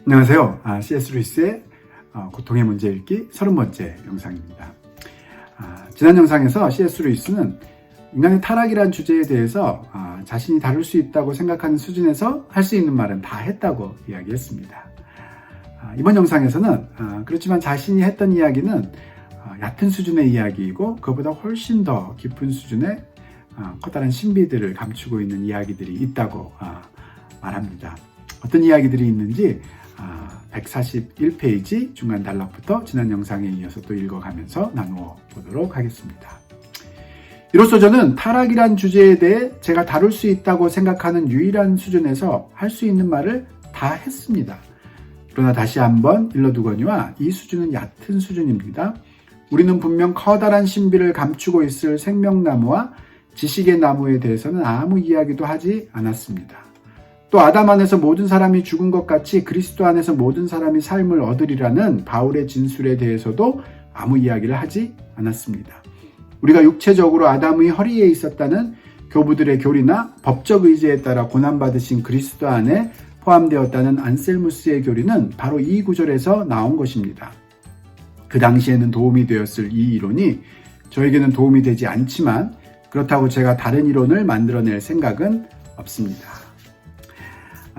안녕하세요. C.S. 루이스의 고통의 문제 읽기 30번째 영상입니다. 지난 영상에서 C.S. 루이스는 인간의 타락이란 주제에 대해서 자신이 다룰 수 있다고 생각하는 수준에서 할 수 있는 말은 다 했다고 이야기했습니다. 이번 영상에서는 그렇지만 자신이 했던 이야기는 얕은 수준의 이야기이고 그보다 훨씬 더 깊은 수준의 커다란 신비들을 감추고 있는 이야기들이 있다고 말합니다. 어떤 이야기들이 있는지 141페이지 중간 단락부터 지난 영상에 이어서 또 읽어가면서 나누어 보도록 하겠습니다. 이로써 저는 타락이란 주제에 대해 제가 다룰 수 있다고 생각하는 유일한 수준에서 할 수 있는 말을 다 했습니다. 그러나 다시 한번 일러두거니와 이 수준은 얕은 수준입니다. 우리는 분명 커다란 신비를 감추고 있을 생명나무와 지식의 나무에 대해서는 아무 이야기도 하지 않았습니다. 또 아담 안에서 모든 사람이 죽은 것 같이 그리스도 안에서 모든 사람이 삶을 얻으리라는 바울의 진술에 대해서도 아무 이야기를 하지 않았습니다. 우리가 육체적으로 아담의 허리에 있었다는 교부들의 교리나 법적 의지에 따라 고난받으신 그리스도 안에 포함되었다는 안셀무스의 교리는 바로 이 구절에서 나온 것입니다. 그 당시에는 도움이 되었을 이 이론이 저에게는 도움이 되지 않지만 그렇다고 제가 다른 이론을 만들어낼 생각은 없습니다.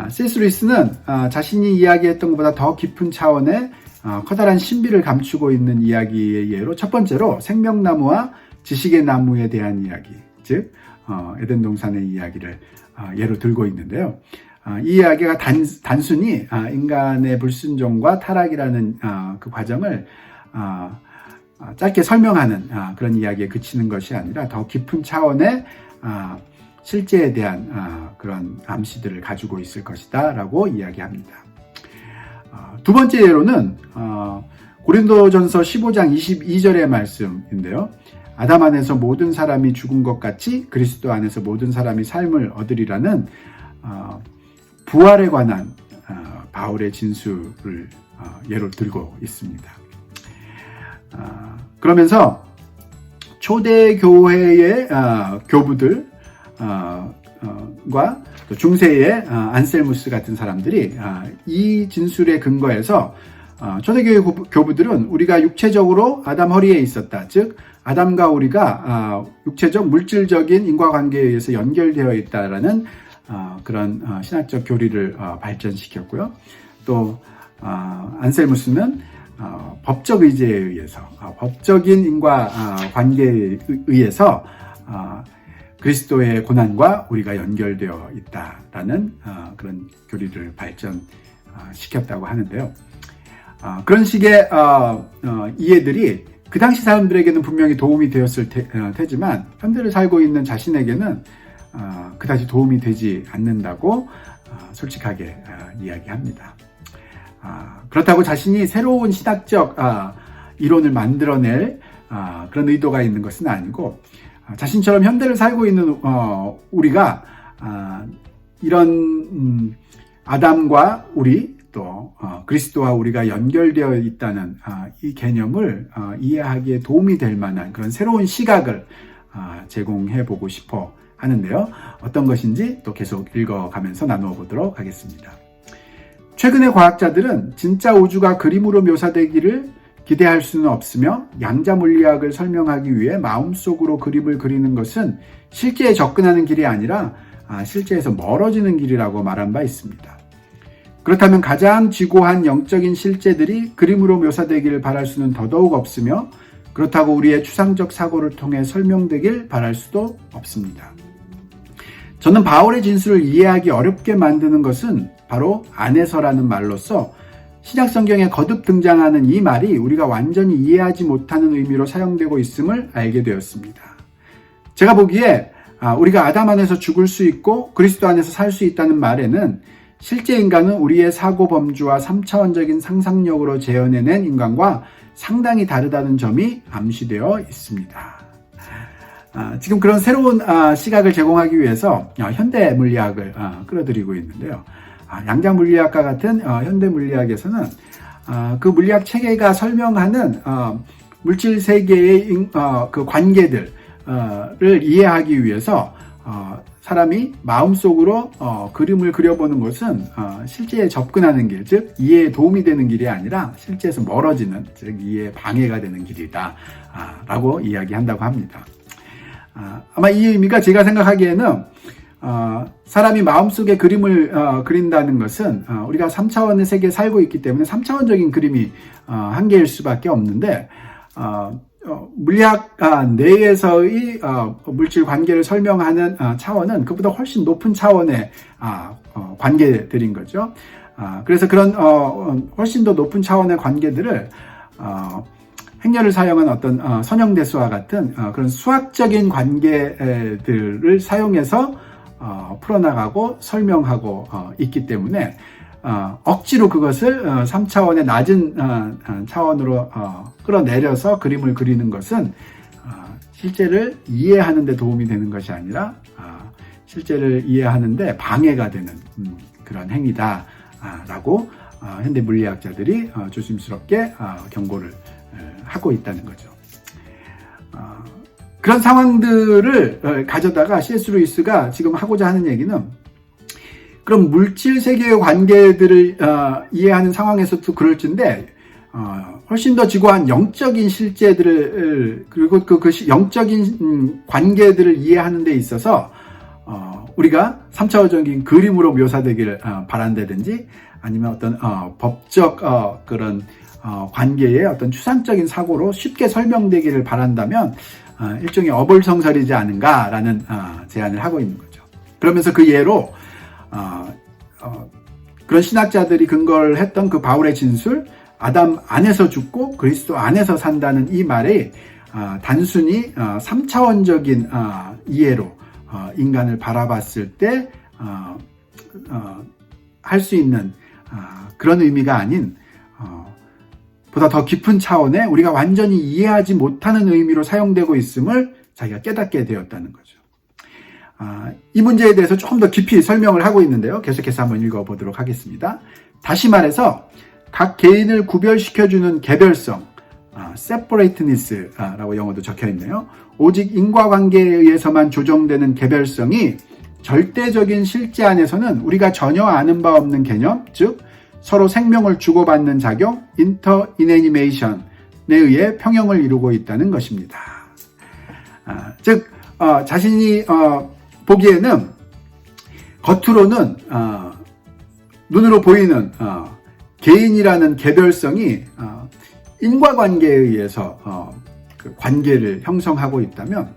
C.S. 루이스는 자신이 이야기했던 것보다 더 깊은 차원의 커다란 신비를 감추고 있는 이야기의 예로 첫 번째로 생명나무와 지식의 나무에 대한 이야기, 즉 에덴 동산의 이야기를 예로 들고 있는데요. 이 이야기가 단순히 인간의 불순종과 타락이라는 그 과정을 짧게 설명하는 그런 이야기에 그치는 것이 아니라 더 깊은 차원의 실제에 대한 그런 암시들을 가지고 있을 것이다 라고 이야기합니다. 두 번째 예로는 고린도전서 15장 22절의 말씀인데요. 아담 안에서 모든 사람이 죽은 것 같이 그리스도 안에서 모든 사람이 삶을 얻으리라는 부활에 관한 바울의 진술을 예로 들고 있습니다. 그러면서 초대교회의 교부들 과 중세의 안셀무스 같은 사람들이 이 진술에 근거해서 초대교회 교부들은 우리가 육체적으로 아담 허리에 있었다. 즉 아담과 우리가 육체적 물질적인 인과관계에 의해서 연결되어 있다라는 그런 신학적 교리를 발전시켰고요. 또 안셀무스는 법적 의지에 의해서 법적인 인과관계에 의해서 그리스도의 고난과 우리가 연결되어 있다라는 그런 교리를 발전시켰다고 하는데요. 그런 식의 이해들이 그 당시 사람들에게는 분명히 도움이 되었을 테지만 현대를 살고 있는 자신에게는 그다지 도움이 되지 않는다고 솔직하게 이야기합니다. 그렇다고 자신이 새로운 신학적 이론을 만들어낼 그런 의도가 있는 것은 아니고 자신처럼 현대를 살고 있는 우리가 이런 아담과 우리 또 그리스도와 우리가 연결되어 있다는 이 개념을 이해하기에 도움이 될 만한 그런 새로운 시각을 제공해 보고 싶어 하는데요. 어떤 것인지 또 계속 읽어가면서 나누어 보도록 하겠습니다. 최근의 과학자들은 진짜 우주가 그림으로 묘사되기를 기대할 수는 없으며 양자 물리학을 설명하기 위해 마음속으로 그림을 그리는 것은 실제에 접근하는 길이 아니라 실제에서 멀어지는 길이라고 말한 바 있습니다. 그렇다면 가장 지고한 영적인 실제들이 그림으로 묘사되기를 바랄 수는 더더욱 없으며 그렇다고 우리의 추상적 사고를 통해 설명되길 바랄 수도 없습니다. 저는 바울의 진술을 이해하기 어렵게 만드는 것은 바로 안에서라는 말로써 신약 성경에 거듭 등장하는 이 말이 우리가 완전히 이해하지 못하는 의미로 사용되고 있음을 알게 되었습니다. 제가 보기에 우리가 아담 안에서 죽을 수 있고 그리스도 안에서 살 수 있다는 말에는 실제 인간은 우리의 사고 범주와 3차원적인 상상력으로 재현해낸 인간과 상당히 다르다는 점이 암시되어 있습니다. 지금 그런 새로운 시각을 제공하기 위해서 현대 물리학을 끌어들이고 있는데요. 양자 물리학과 같은 현대 물리학에서는 그 물리학 체계가 설명하는 물질 세계의 그 관계들을 이해하기 위해서 사람이 마음속으로 그림을 그려보는 것은 실제에 접근하는 길, 즉 이해에 도움이 되는 길이 아니라 실제에서 멀어지는, 즉 이해에 방해가 되는 길이다 라고 이야기한다고 합니다. 아마 이 의미가 제가 생각하기에는 사람이 마음속에 그림을 그린다는 것은 우리가 3차원의 세계에 살고 있기 때문에 3차원적인 그림이 한계일 수밖에 없는데 물리학 내에서의 물질 관계를 설명하는 차원은 그보다 훨씬 높은 차원의 관계들인 거죠. 그래서 그런 훨씬 더 높은 차원의 관계들을 행렬을 사용한 어떤 선형대수와 같은 그런 수학적인 관계들을 사용해서 풀어나가고 설명하고 있기 때문에 억지로 그것을 3차원의 낮은 차원으로 끌어내려서 그림을 그리는 것은 실제를 이해하는 데 도움이 되는 것이 아니라 실제를 이해하는데 방해가 되는 그런 행위다 라고 현대 물리학자들이 조심스럽게 경고를 하고 있다는 거죠. 그런 상황들을 가져다가 C.S. 루이스가 지금 하고자 하는 얘기는 그럼 물질 세계의 관계들을 이해하는 상황에서도 그럴진데 훨씬 더 지고한 영적인 실제들을 그리고 그 영적인 관계들을 이해하는 데 있어서 우리가 3차원적인 그림으로 묘사되기를 바란다든지 아니면 어떤 법적 그런 관계의 어떤 추상적인 사고로 쉽게 설명되기를 바란다면 일종의 어불성설이지 않은가라는 제안을 하고 있는 거죠. 그러면서 그 예로 그런 신학자들이 근거를 했던 그 바울의 진술, 아담 안에서 죽고 그리스도 안에서 산다는 이 말이 단순히 3차원적인 이해로 인간을 바라봤을 때 할 수 있는 그런 의미가 아닌 보다 더 깊은 차원의 우리가 완전히 이해하지 못하는 의미로 사용되고 있음을 자기가 깨닫게 되었다는 거죠. 이 문제에 대해서 조금 더 깊이 설명을 하고 있는데요. 계속해서 한번 읽어보도록 하겠습니다. 다시 말해서 각 개인을 구별시켜주는 개별성, separateness라고 영어도 적혀있네요. 오직 인과관계에 의해서만 조정되는 개별성이 절대적인 실제 안에서는 우리가 전혀 아는 바 없는 개념, 즉 서로 생명을 주고받는 작용, 인터이네니메이션에 의해 평형을 이루고 있다는 것입니다. 즉 자신이 보기에는 겉으로는 눈으로 보이는 개인이라는 개별성이 인과관계에 의해서 그 관계를 형성하고 있다면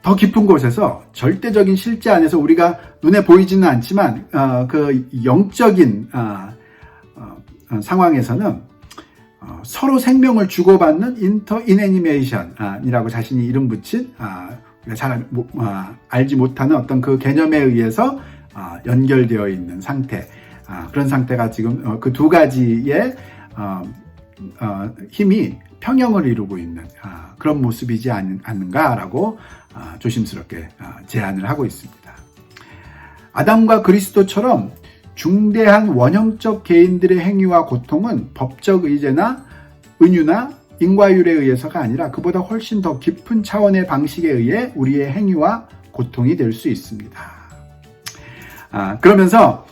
더 깊은 곳에서 절대적인 실제 안에서 우리가 눈에 보이지는 않지만 그 영적인 상황에서는 서로 생명을 주고받는 인터이네니메이션이라고 자신이 이름 붙인 우리가 잘 알지 못하는 어떤 그 개념에 의해서 연결되어 있는 상태, 그런 상태가 지금 그 두 가지의 힘이 평형을 이루고 있는 그런 모습이지 않는가라고 조심스럽게 제안을 하고 있습니다. 아담과 그리스도처럼 중대한 원형적 개인들의 행위와 고통은 법적 의제나 은유나 인과율에 의해서가 아니라 그보다 훨씬 더 깊은 차원의 방식에 의해 우리의 행위와 고통이 될 수 있습니다. 그러면서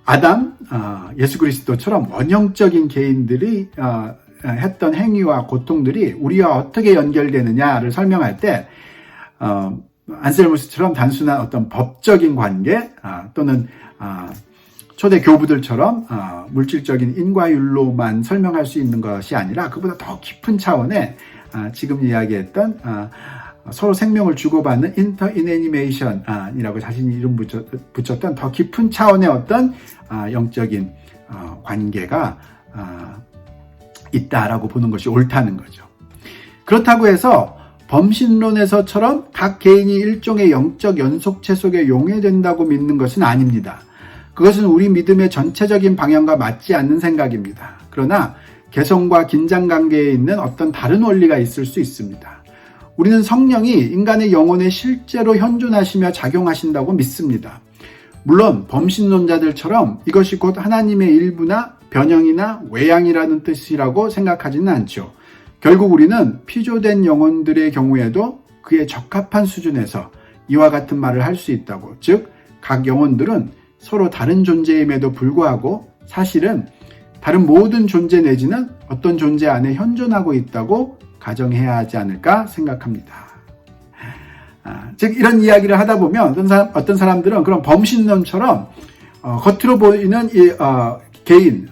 아담, 예수 그리스도처럼 원형적인 개인들이 했던 행위와 고통들이 우리와 어떻게 연결되느냐를 설명할 때 안셀무스처럼 단순한 어떤 법적인 관계 또는 초대 교부들처럼 물질적인 인과율로만 설명할 수 있는 것이 아니라 그보다 더 깊은 차원의 지금 이야기했던 서로 생명을 주고받는 인터이네니메이션이라고 자신이 이름 붙였던 더 깊은 차원의 어떤 영적인 관계가 있다라고 보는 것이 옳다는 거죠. 그렇다고 해서 범신론에서처럼 각 개인이 일종의 영적 연속체 속에 용해된다고 믿는 것은 아닙니다. 그것은 우리 믿음의 전체적인 방향과 맞지 않는 생각입니다. 그러나 개성과 긴장 관계에 있는 어떤 다른 원리가 있을 수 있습니다. 우리는 성령이 인간의 영혼에 실제로 현존하시며 작용하신다고 믿습니다. 물론 범신론자들처럼 이것이 곧 하나님의 일부나 변형이나 외양이라는 뜻이라고 생각하지는 않죠. 결국 우리는 피조된 영혼들의 경우에도 그에 적합한 수준에서 이와 같은 말을 할 수 있다고. 즉, 각 영혼들은 서로 다른 존재임에도 불구하고 사실은 다른 모든 존재 내지는 어떤 존재 안에 현존하고 있다고 가정해야 하지 않을까 생각합니다. 즉 이런 이야기를 하다 보면 어떤 사람들은 그런 범신론처럼 겉으로 보이는 개인,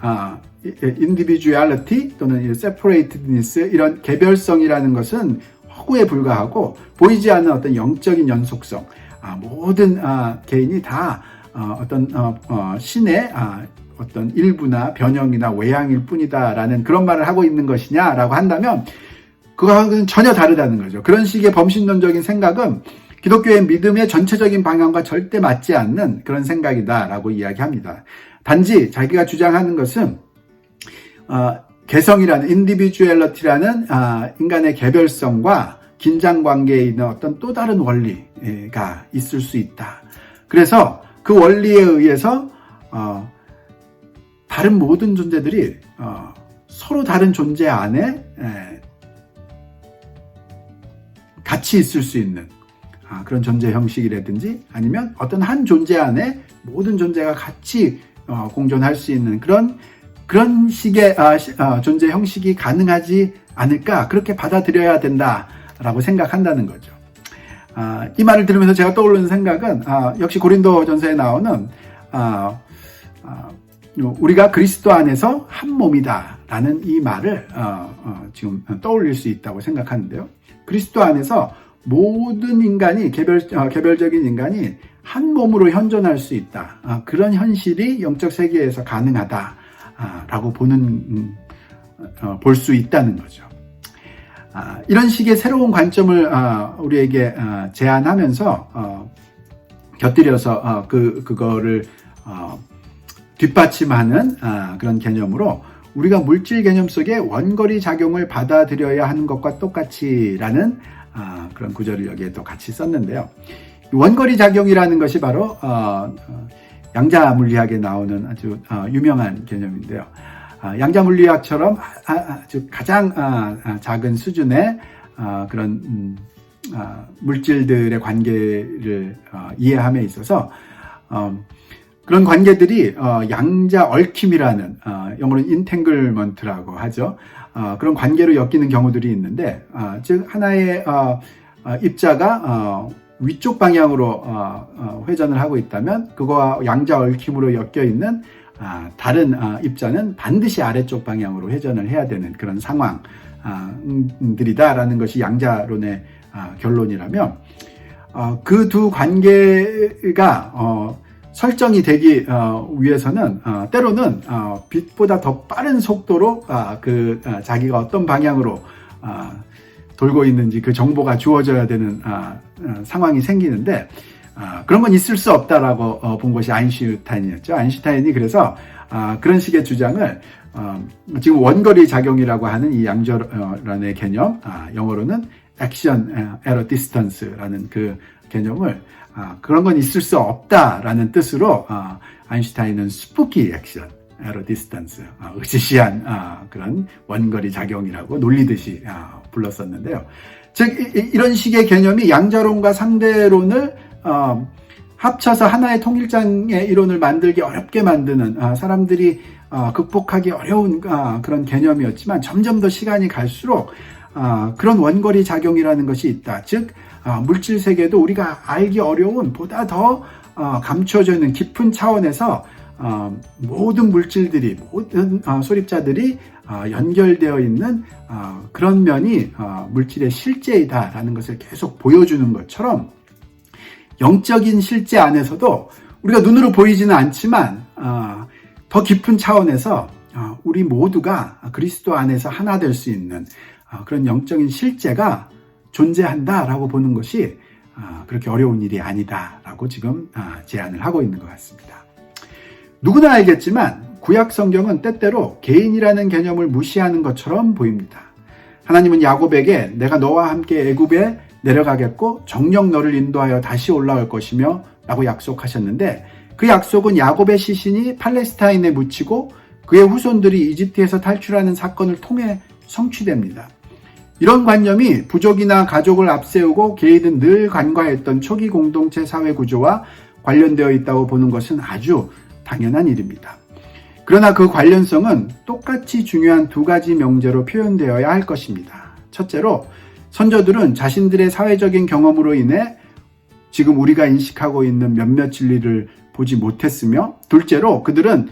individuality 또는 separatedness, 이런 개별성이라는 것은 허구에 불과하고 보이지 않는 어떤 영적인 연속성, 모든 개인이 다 어떤 신의 어떤 일부나 변형이나 외양일 뿐이다라는 그런 말을 하고 있는 것이냐라고 한다면 그거하고는 전혀 다르다는 거죠. 그런 식의 범신론적인 생각은 기독교의 믿음의 전체적인 방향과 절대 맞지 않는 그런 생각이다라고 이야기합니다. 단지 자기가 주장하는 것은 개성이라는 individuality라는 인간의 개별성과 긴장 관계에 있는 어떤 또 다른 원리가 있을 수 있다. 그래서 그 원리에 의해서 다른 모든 존재들이 서로 다른 존재 안에 같이 있을 수 있는 그런 존재 형식이라든지 아니면 어떤 한 존재 안에 모든 존재가 같이 공존할 수 있는 그런 식의 존재 형식이 가능하지 않을까, 그렇게 받아들여야 된다라고 생각한다는 거죠. 이 말을 들으면서 제가 떠오르는 생각은 역시 고린도전서에 나오는 우리가 그리스도 안에서 한 몸이다라는 이 말을 지금 떠올릴 수 있다고 생각하는데요. 그리스도 안에서 모든 인간이 개별적인 인간이 한 몸으로 현존할 수 있다. 그런 현실이 영적 세계에서 가능하다라고 볼 수 있다는 거죠. 이런 식의 새로운 관점을 우리에게 제안하면서 곁들여서 그거를 뒷받침하는 그런 개념으로 우리가 물질 개념 속에 원거리 작용을 받아들여야 하는 것과 똑같이라는 그런 구절을 여기에 또 같이 썼는데요. 원거리 작용이라는 것이 바로 양자 물리학에 나오는 아주 유명한 개념인데요. 양자 물리학처럼 아주 가장 작은 수준의 그런 물질들의 관계를 이해함에 있어서 그런 관계들이 양자 얽힘이라는 영어로는 entanglement라고 하죠. 그런 관계로 엮이는 경우들이 있는데, 즉 하나의 입자가 위쪽 방향으로 회전을 하고 있다면 그거와 양자 얽힘으로 엮여 있는 다른 입자는 반드시 아래쪽 방향으로 회전을 해야 되는 그런 상황들이다라는 것이 양자론의 결론이라면, 그 두 관계가 설정이 되기 위해서는 때로는 빛보다 더 빠른 속도로 자기가 어떤 방향으로 돌고 있는지 그 정보가 주어져야 되는 상황이 생기는데, 그런 건 있을 수 없다라고 본 것이 아인슈타인이었죠. 아인슈타인이 그래서 그런 식의 주장을 지금 원거리 작용이라고 하는 이 양자론의 개념, 영어로는 action at a distance라는 그 개념을 그런 건 있을 수 없다라는 뜻으로 아인슈타인은 spooky action at a distance, 으시시한 그런 원거리 작용이라고 놀리듯이 불렀었는데요. 즉 이런 식의 개념이 양자론과 상대론을 합쳐서 하나의 통일장의 이론을 만들기 어렵게 만드는, 사람들이 극복하기 어려운 그런 개념이었지만 점점 더 시간이 갈수록 그런 원거리 작용이라는 것이 있다. 즉 물질 세계도 우리가 알기 어려운 보다 더 감춰져 있는 깊은 차원에서 모든 물질들이, 모든 소립자들이 연결되어 있는 그런 면이 물질의 실제이다라는 것을 계속 보여주는 것처럼, 영적인 실제 안에서도 우리가 눈으로 보이지는 않지만 더 깊은 차원에서 우리 모두가 그리스도 안에서 하나 될 수 있는 그런 영적인 실제가 존재한다라고 보는 것이 그렇게 어려운 일이 아니다라고 지금 제안을 하고 있는 것 같습니다. 누구나 알겠지만 구약 성경은 때때로 개인이라는 개념을 무시하는 것처럼 보입니다. 하나님은 야곱에게 내가 너와 함께 애굽에 내려가겠고 정녕 너를 인도하여 다시 올라올 것이며 라고 약속하셨는데, 그 약속은 야곱의 시신이 팔레스타인에 묻히고 그의 후손들이 이집트에서 탈출하는 사건을 통해 성취됩니다. 이런 관념이 부족이나 가족을 앞세우고 개인은 늘 간과했던 초기 공동체 사회 구조와 관련되어 있다고 보는 것은 아주 당연한 일입니다. 그러나 그 관련성은 똑같이 중요한 두 가지 명제로 표현되어야 할 것입니다. 첫째로 선조들은 자신들의 사회적인 경험으로 인해 지금 우리가 인식하고 있는 몇몇 진리를 보지 못했으며, 둘째로 그들은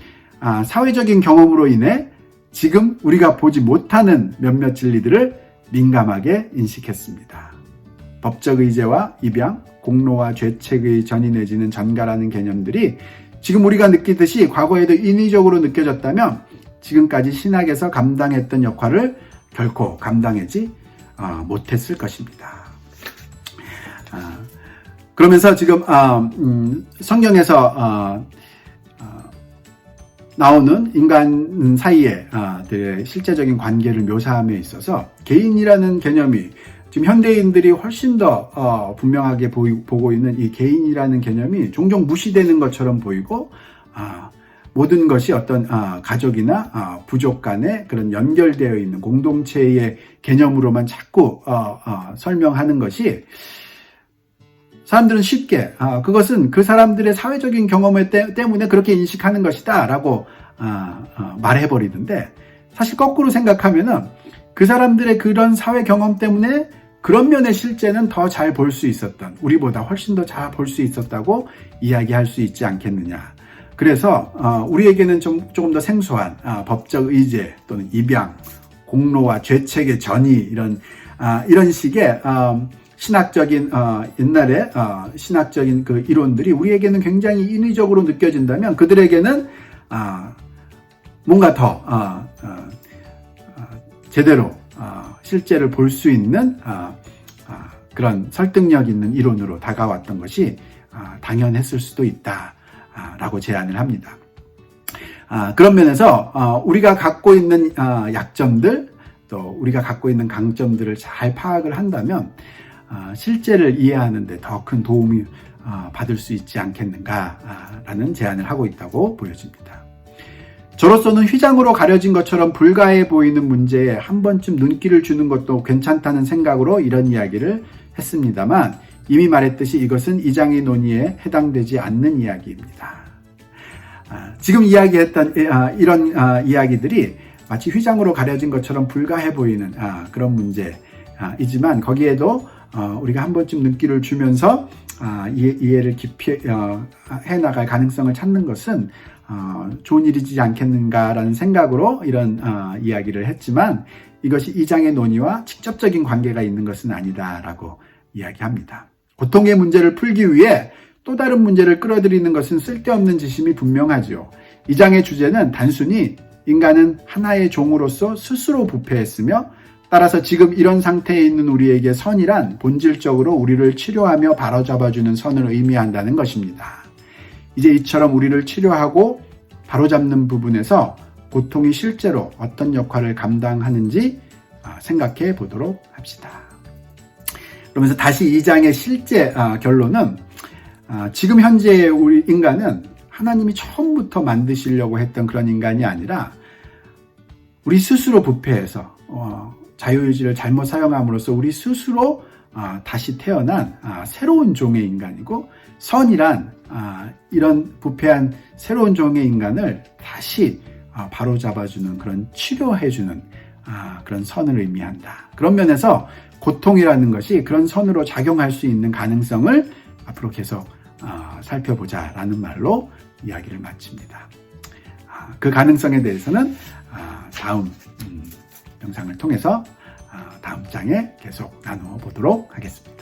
사회적인 경험으로 인해 지금 우리가 보지 못하는 몇몇 진리들을 민감하게 인식했습니다. 법적 의제와 입양, 공로와 죄책의 전이 내지는 전가라는 개념들이 지금 우리가 느끼듯이 과거에도 인위적으로 느껴졌다면 지금까지 신학에서 감당했던 역할을 결코 감당하지 못했을 것입니다. 그러면서 지금 성경에서 나오는 인간 사이의 실제적인 관계를 묘사함에 있어서 개인이라는 개념이 지금 현대인들이 훨씬 더 분명하게 보고 있는 이 개인이라는 개념이 종종 무시되는 것처럼 보이고, 모든 것이 어떤 가족이나 부족 간에 그런 연결되어 있는 공동체의 개념으로만 자꾸 설명하는 것이 사람들은 쉽게 그것은 그 사람들의 사회적인 경험 때문에 그렇게 인식하는 것이다 라고 말해버리는데, 사실 거꾸로 생각하면은 그 사람들의 그런 사회 경험 때문에 그런 면의 실제는 더 잘 볼 수 있었던, 우리보다 훨씬 더 잘 볼 수 있었다고 이야기할 수 있지 않겠느냐. 그래서 우리에게는 조금 더 생소한 법적 의제 또는 입양, 공로와 죄책의 전이 이런 식의 신학적인 옛날에 신학적인 그 이론들이 우리에게는 굉장히 인위적으로 느껴진다면, 그들에게는 뭔가 더 제대로 실제를 볼 수 있는 그런 설득력 있는 이론으로 다가왔던 것이 당연했을 수도 있다라고 제안을 합니다. 그런 면에서 우리가 갖고 있는 약점들, 또 우리가 갖고 있는 강점들을 잘 파악을 한다면 실제를 이해하는 데 더 큰 도움이 받을 수 있지 않겠는가라는 제안을 하고 있다고 보여집니다. 저로서는 휘장으로 가려진 것처럼 불가해 보이는 문제에 한 번쯤 눈길을 주는 것도 괜찮다는 생각으로 이런 이야기를 했습니다만, 이미 말했듯이 이것은 이 장의 논의에 해당되지 않는 이야기입니다. 지금 이야기했던 이런 이야기들이 마치 휘장으로 가려진 것처럼 불가해 보이는 그런 문제이지만, 거기에도 우리가 한 번쯤 눈길을 주면서 이해를 깊이 해나갈 가능성을 찾는 것은 좋은 일이지 않겠는가라는 생각으로 이런 이야기를 했지만, 이것이 이 장의 논의와 직접적인 관계가 있는 것은 아니다라고 이야기합니다. 고통의 문제를 풀기 위해 또 다른 문제를 끌어들이는 것은 쓸데없는 짓임이 분명하죠. 이 장의 주제는 단순히 인간은 하나의 종으로서 스스로 부패했으며, 따라서 지금 이런 상태에 있는 우리에게 선이란 본질적으로 우리를 치료하며 바로잡아주는 선을 의미한다는 것입니다. 이제 이처럼 우리를 치료하고 바로잡는 부분에서 고통이 실제로 어떤 역할을 감당하는지 생각해 보도록 합시다. 그러면서 다시 이 장의 실제 결론은 지금 현재의 우리 인간은 하나님이 처음부터 만드시려고 했던 그런 인간이 아니라 우리 스스로 부패해서 자유의지를 잘못 사용함으로써 우리 스스로 다시 태어난 새로운 종의 인간이고, 선이란 이런 부패한 새로운 종의 인간을 다시 바로잡아주는, 그런 치료해주는 그런 선을 의미한다. 그런 면에서 고통이라는 것이 그런 선으로 작용할 수 있는 가능성을 앞으로 계속 살펴보자라는 말로 이야기를 마칩니다. 그 가능성에 대해서는 다음 영상을 통해서 다음 장에 계속 나누어 보도록 하겠습니다.